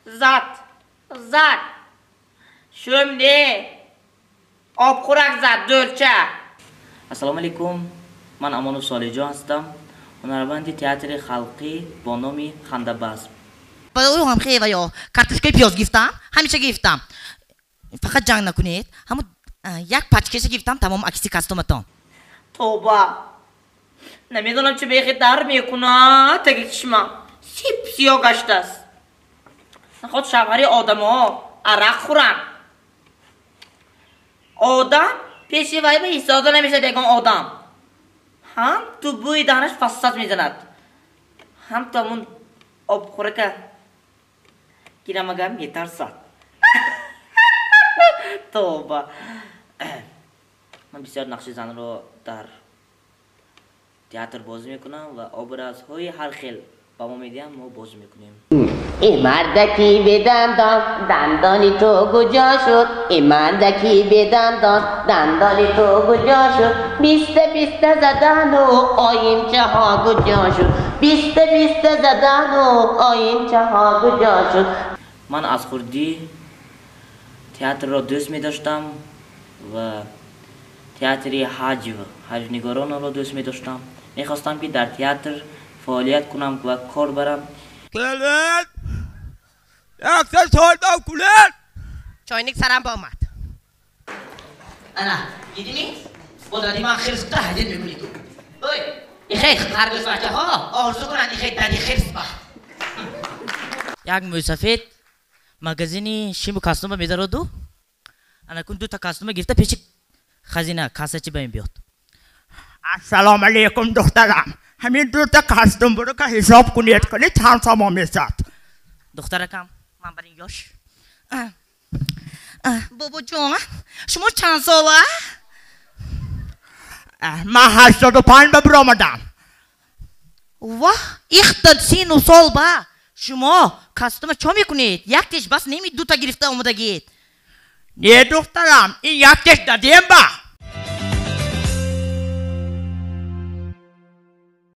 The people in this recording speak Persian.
Zat. Şimdi obqurak zat dörtçe. Assalomu alaykum. Men Amonov Solijon هستم. هنرمند تئاتر خلقی با نام خنده‌باز. برای هم خیلی یا کارتوشکای پیاز گرفتم همیشه گرفتم فقط جنگ نکنید همون یک پچکش گرفتم تمام عکسی کاستومتون توبه نمیدونم چه بیخی در میکنه تگه چشما سیاه گشته است خود شبهری آدم ها عرق خورن آدم پیشی وای به ایستاده نمیشه دیگه آدم هم تو بوی دانش فساد میزند هم تو همون آب خوره که گیرم اگه میترسد توبه من بسیار نقش زن رو در تئاتر بازی میکنم و ابرازهای هر خیل با ما میدیم ما بازی میکنیم ای مردکی به دندانی تو کجا شد ای مردکی به دندانی تو کجا شد بیست زدن و آینچه ها کجا شد بیست زدن و آینچه ها کجا شد من از خوردی تئاتر را دوست می‌داشتم و تئاتر حج نگاران را دوست می‌داشتم می‌خواستم که در تئاتر فعالیت کنم و کار برم کلید یک سال کلید چاینک سرم با اومد انا دیدی با دادی من خیلی سکتا هدید میکنی تو این خیلی خرگز بچه ها آرزو کنن این خیلی دادی خیلی سبا یک موسفید مگزینی شیمو کاستومه میدارو دو انا کن دو تا کاستومه گرفته پیش خزینه کاسه چی بایم بیاد السلام علیکم دخترم همین دو تا کاستوم برو که حساب کنید چند ساما میشد دخترکم من برای یاش بابا جان شما چند ساله؟ من 85 به برآمدم واه ایختد 39 سال با شما کاستوم چه میکنید؟ یک تیش بس نمی دو تا گرفته اومده گید نه دخترم این یک تیش دادیم با